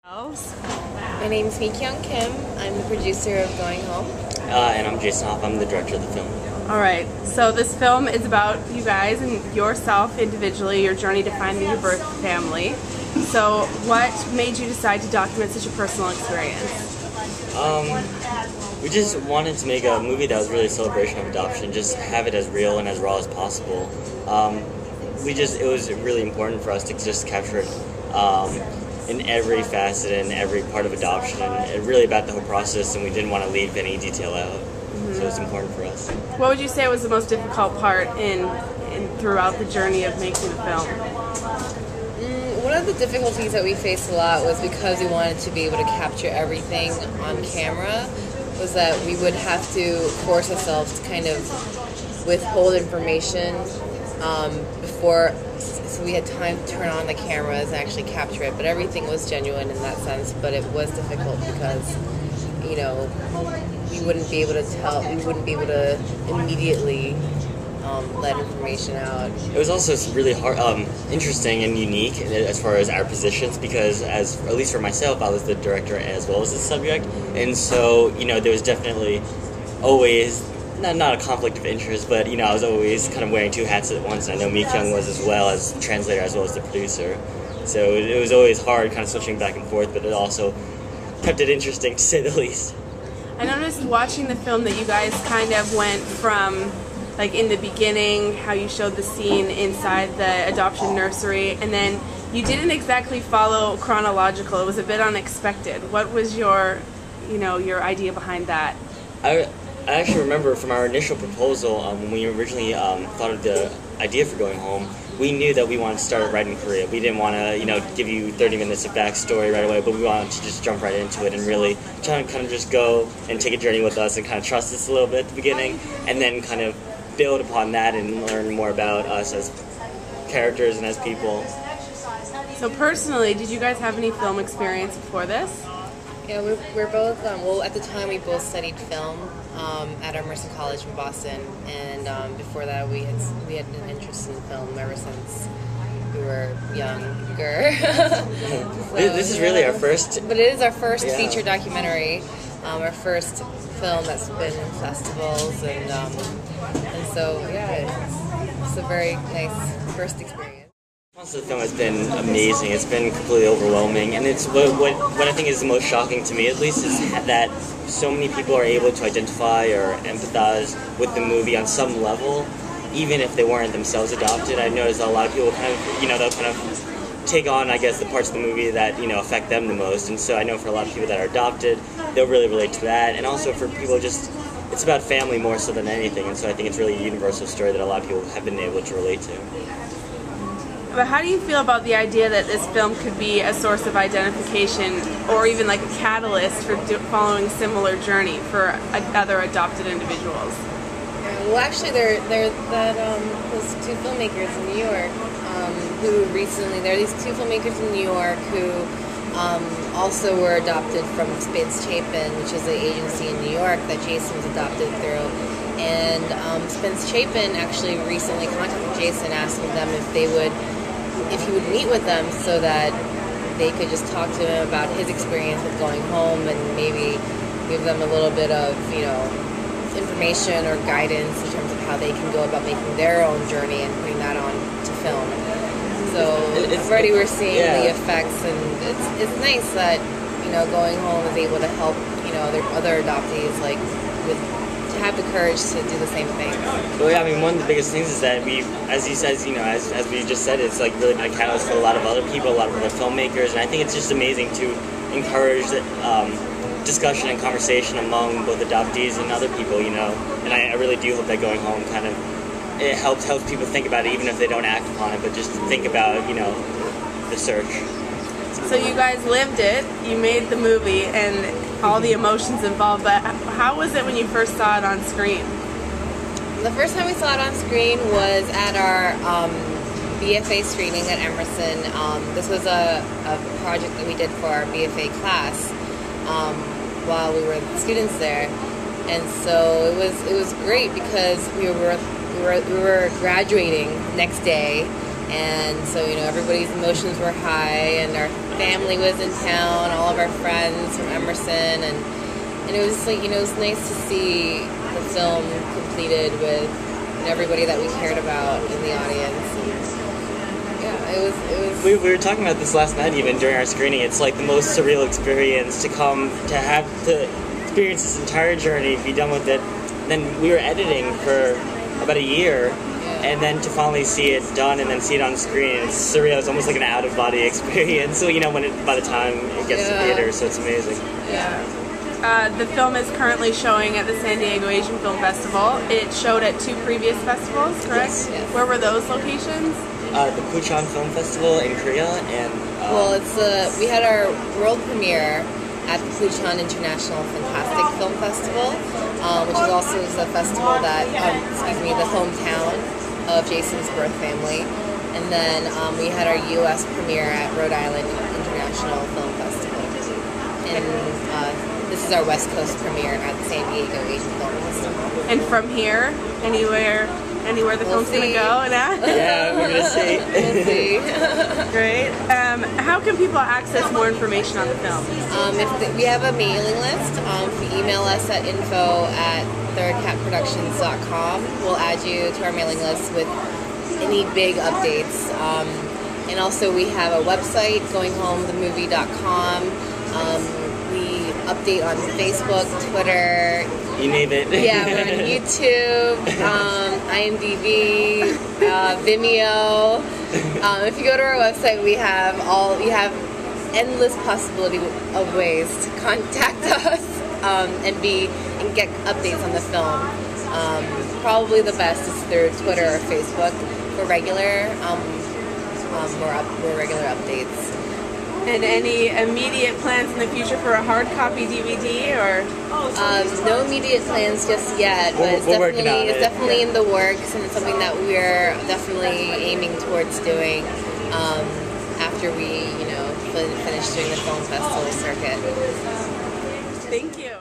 My name is Mikyung Kim. I'm the producer of Going Home. And I'm Jason Hoffman. I'm the director of the film. Alright, so this film is about you guys and yourself individually, your journey to finding your birth family. So what made you decide to document such a personal experience? We just wanted to make a movie that was really a celebration of adoption, just have it as real and as raw as possible. It was really important for us to just capture it in every facet and every part of adoption, and really about the whole process, and we didn't want to leave any detail out. So it's important for us. What would you say was the most difficult part throughout the journey of making the film? One of the difficulties that we faced a lot was because we wanted to be able to capture everything on camera, was that we would have to force ourselves to kind of withhold information before, so we had time to turn on the cameras and actually capture it. But everything was genuine in that sense, but it was difficult because, you know, we wouldn't be able to immediately let information out. It was also really hard, interesting and unique as far as our positions, because at least for myself, I was the director as well as the subject, and so, you know, there was definitely always not a conflict of interest, but, you know, I was always kind of wearing two hats at once, and I know Mikyung was as well as translator as well as the producer, so it was always hard kind of switching back and forth, but it also kept it interesting, to say the least. I noticed watching the film that you guys kind of went from, like, in the beginning, how you showed the scene inside the adoption nursery, and then you didn't exactly follow chronological. It was a bit unexpected. What was your idea behind that? I actually remember from our initial proposal, when we originally thought of the idea for Going Home, we knew that we wanted to start right in Korea. We didn't want to, give you 30 minutes of backstory right away, but we wanted to just jump right into it and really try to kind of just go and take a journey with us and kind of trust us a little bit at the beginning, and then kind of build upon that and learn more about us as characters and as people. So personally, did you guys have any film experience before this? Yeah, we're both, well, at the time we both studied film at Emerson College in Boston, and before that we had an interest in film ever since we were younger. This is really our first... But it is our first feature documentary, our first film that's been in festivals, and so, yeah, it's a very nice first experience. The response to the film has been amazing. It's been completely overwhelming, and it's what I think is the most shocking to me, at least, is that so many people are able to identify or empathize with the movie on some level, even if they weren't themselves adopted. I've noticed that a lot of people kind of, they'll kind of take on, I guess, the parts of the movie that, affect them the most, and so I know for a lot of people that are adopted, they'll really relate to that, and also for people it's about family more so than anything, and so I think it's really a universal story that a lot of people have been able to relate to. But how do you feel about the idea that this film could be a source of identification or even like a catalyst for following similar journey for other adopted individuals? Well, actually, there's two filmmakers in New York there are these two filmmakers in New York who also were adopted from Spence Chapin, which is an agency in New York that Jason was adopted through. And Spence Chapin actually recently contacted Jason, asking them if he would meet with them so that they could just talk to him about his experience with Going Home and maybe give them a little bit of, information or guidance in terms of how they can go about making their own journey and putting that on to film. So already we're seeing the effects, and it's nice that, Going Home is able to help, other adoptees to have the courage to do the same thing. Well, yeah, I mean, one of the biggest things is that as he says, as we just said, it's like really been a catalyst for a lot of other people, a lot of other filmmakers, and I think it's just amazing to encourage discussion and conversation among both adoptees and other people, and I really do hope that Going Home kind of, it helps people think about it, even if they don't act upon it, but just think about, the search. So you guys lived it, you made the movie, and all the emotions involved, but how was it when you first saw it on screen? The first time we saw it on screen was at our BFA screening at Emerson. This was a project that we did for our BFA class while we were students there, and so it was great because we were graduating next day, And so, everybody's emotions were high, and our family was in town, all of our friends from Emerson, and it was like, it was nice to see the film completed with everybody that we cared about in the audience. And, yeah, it was. We were talking about this last night, even during our screening. It's like the most surreal experience to have to experience this entire journey, be done with it. Then we were editing for about a year. And then to finally see it done and then see it on screen, it's surreal. It's almost like an out-of-body experience. So by the time it gets to theater, so it's amazing. Yeah. The film is currently showing at the San Diego Asian Film Festival. It showed at 2 previous festivals, correct? Yes. Where were those locations? The Busan Film Festival in Korea, and well, we had our world premiere at the Busan International Fantastic Film Festival, which is also the festival that, the hometown of Jason's birth family. And then we had our U.S. premiere at Rhode Island International Film Festival. And this is our West Coast premiere at the San Diego Asian Film Festival. And from here, anywhere the film's going to go? Yeah, we're going to see. We'll see. Great. How can people access more information on the film? We have a mailing list. If you email us at info@thirdcatproductions.com, we'll add you to our mailing list with any big updates. And also we have a website, goinghomethemovie.com. We update on Facebook, Twitter. You name it. Yeah, we're on YouTube, IMDb, Vimeo. If you go to our website, you have endless possibility of ways to contact us and get updates on the film. Probably the best is through Twitter or Facebook for regular more regular updates. And any immediate plans in the future for a hard copy DVD, or? No immediate plans just yet, but it's definitely in the works, and it's something that we're definitely aiming towards doing after we, finish doing the film festival circuit. Thank you.